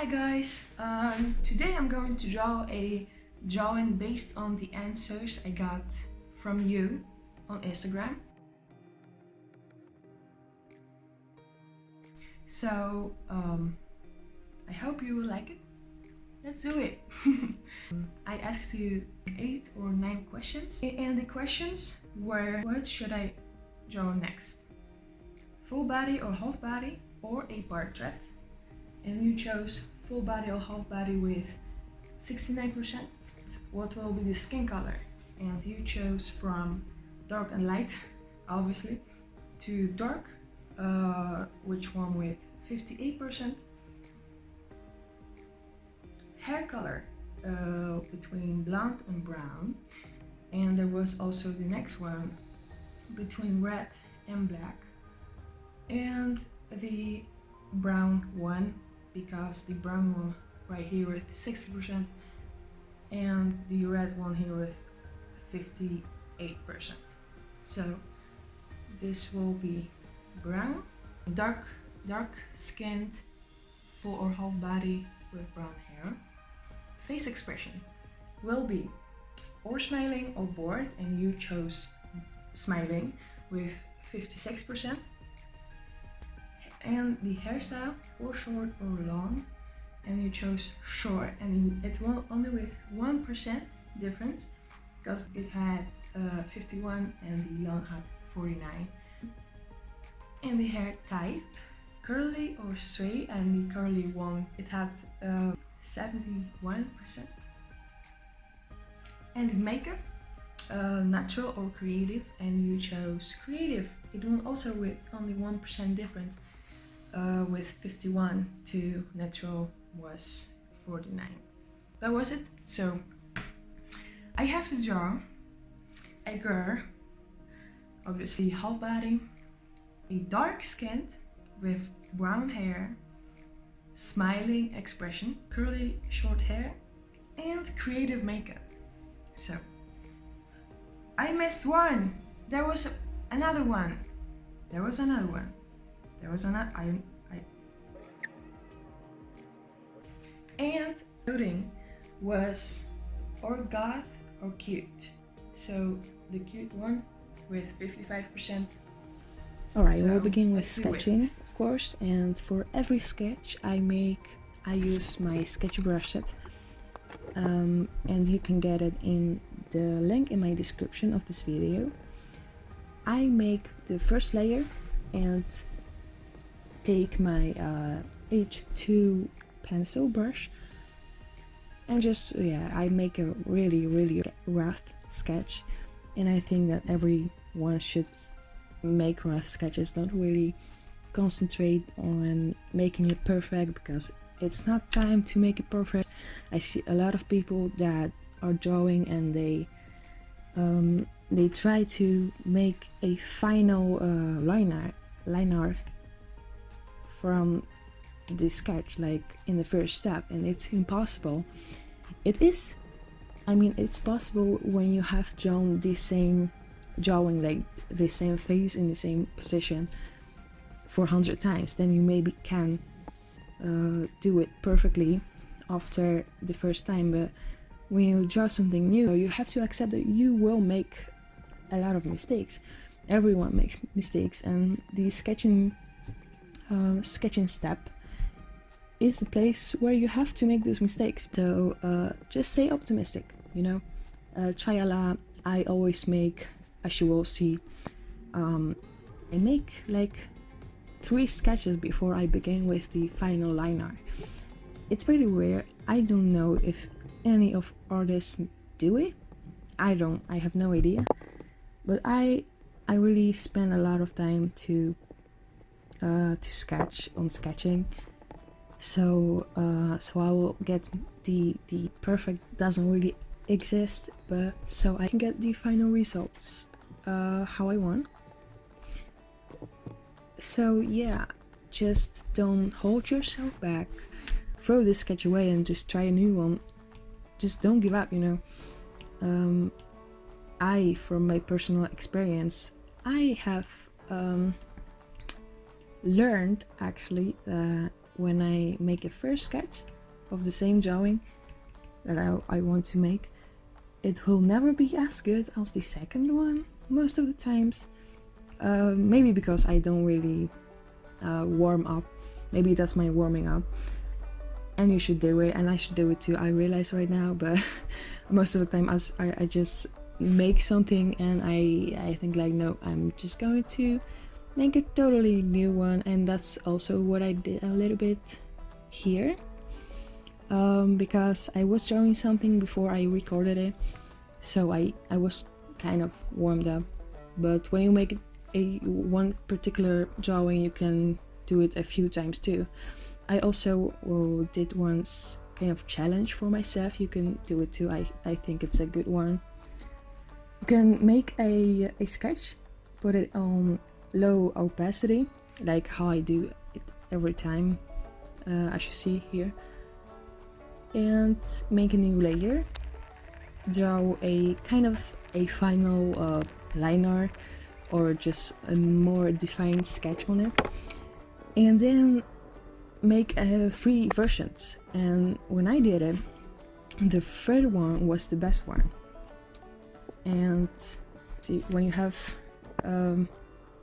Hi guys, today I'm going to draw a drawing based on the answers I got from you on Instagram. So I hope you will like it. Let's do it. I asked you 8 or 9 questions, and the questions were: what should I draw next? Full body or half body or a portrait? And you chose full body or half body with 69%. What will be the skin color? And you chose from dark and light, obviously, to dark, which one with 58%. Hair color, between blonde and brown. And there was also the next one between red and black. And the brown one, because the brown one right here with 60% and the red one here with 58%. So this will be brown, dark skinned, full or half body with brown hair. Face expression will be or smiling or bored, and you chose smiling with 56%. And the hairstyle, or short or long, and you chose short, and it will only with 1% difference, because it had 51 and the young had 49. And the hair type, curly or straight, and the curly one, it had 71%. And the makeup, natural or creative, and you chose creative. It will also with only 1% difference. With 51 to natural was 49. That was it. So I have to draw a girl, obviously half body, a dark skinned with brown hair, smiling expression, curly short hair, and creative makeup. So I missed one. There was another one. There was another one. There was another. And clothing was or goth or cute. So the cute one with 55%. Alright, we'll begin with sketching, of course, and for every sketch I use my sketch brush set, and you can get it in the link in my description of this video. I make the first layer and take my H2 pencil brush and just, I make a really rough sketch, and I think that everyone should make rough sketches. Don't really concentrate on making it perfect, because it's not time to make it perfect. I see a lot of people that are drawing and they try to make a final line art from the sketch, like in the first step, and it's impossible. It's possible when you have drawn the same drawing, like the same face in the same position 400 times, then you maybe can do it perfectly after the first time. But when you draw something new, you have to accept that you will make a lot of mistakes. Everyone makes mistakes, and the sketching step is the place where you have to make those mistakes. So just stay optimistic, Triala, I always make, as you will see, I make like 3 sketches before I begin with the final line art. It's pretty weird. I don't know if any of artists do it. I have no idea. But I really spend a lot of time to sketch on sketching. So I will get the perfect doesn't really exist, but so I can get the final results how I want. So yeah, just don't hold yourself back. Throw this sketch away and just try a new one. Just don't give up, from my personal experience, I have learned actually that when I make a first sketch, of the same drawing that I want to make, it will never be as good as the second one most of the times. Maybe because I don't really warm up. Maybe that's my warming up. And you should do it, and I should do it too, I realize right now, but most of the time I just make something and I think like, no, I'm just going to make a totally new one. And that's also what I did a little bit here, because I was drawing something before I recorded it, so I was kind of warmed up. But when you make one particular drawing, you can do it a few times too. I also did once kind of challenge for myself. You can do it too. I think it's a good one. You can make a sketch, put it on low opacity, like how I do it every time, as you see here, and make a new layer, draw a kind of a final liner or just a more defined sketch on it, and then make 3 versions. And when I did it, the third one was the best one. And see, when you have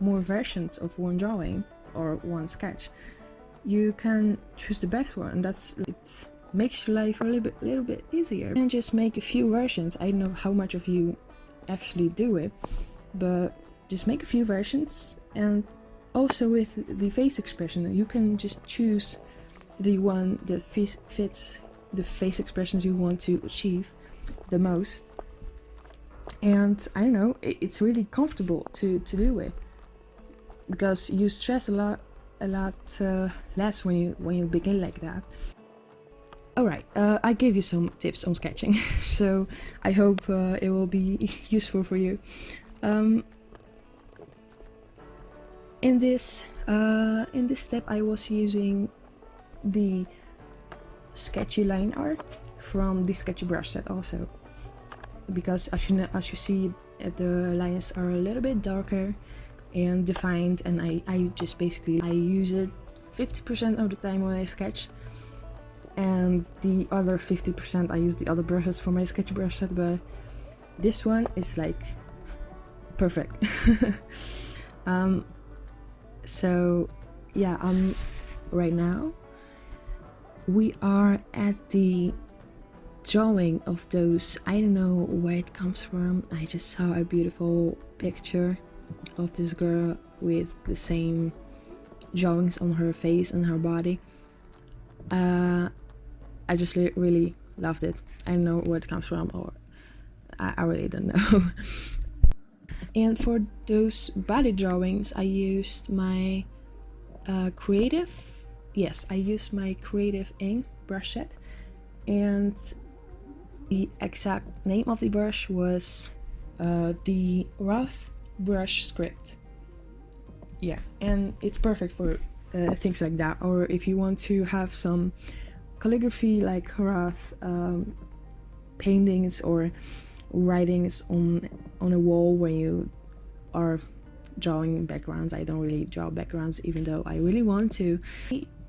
more versions of one drawing or one sketch, you can choose the best one. It makes your life a little bit easier. And just make a few versions. I don't know how much of you actually do it, but just make a few versions. And also with the face expression, you can just choose the one that fits the face expressions you want to achieve the most. And I don't know, it's really comfortable to do it, because you stress a lot less when you begin like that. Alright, I gave you some tips on sketching, so I hope it will be useful for you. In this step, I was using the sketchy line art from the sketchy brush set also, because as you see, the lines are a little bit darker and defined, and I just basically use it 50% of the time when I sketch, and the other 50% I use the other brushes for my sketchy brush set. But this one is like perfect. So yeah, right now we are at the drawing of those. I don't know where it comes from. I just saw a beautiful picture of this girl with the same drawings on her face and her body. I just really loved it. I don't know where it comes from, or I really don't know. And for those body drawings, I used my creative ink brush set, and the exact name of the brush was the Rough Brush Script. Yeah, and it's perfect for things like that, or if you want to have some calligraphy like rough paintings or writings on a wall when you are drawing backgrounds. I don't really draw backgrounds, even though I really want to.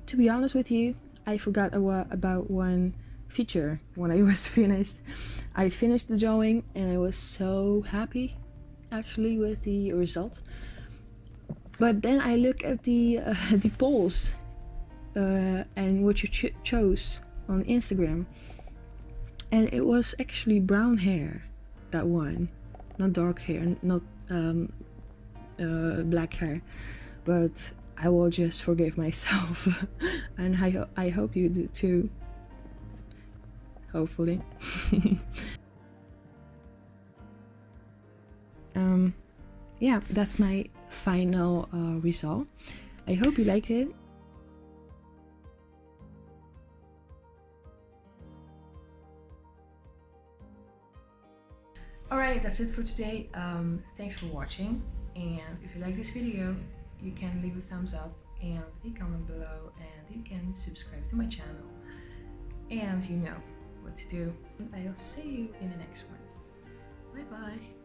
To be honest with you, I forgot about one feature when I was finished. I finished the drawing and I was so happy actually with the result. But then I look at the polls and what you chose on Instagram, and it was actually brown hair that won, not dark hair, not black hair. But I will just forgive myself, and I hope you do too. Hopefully. Yeah, that's my final result. I hope you like it. Alright, that's it for today. Thanks for watching, and if you like this video, you can leave a thumbs up and a comment below, and you can subscribe to my channel, and you know what to do. I'll see you in the next one. Bye bye.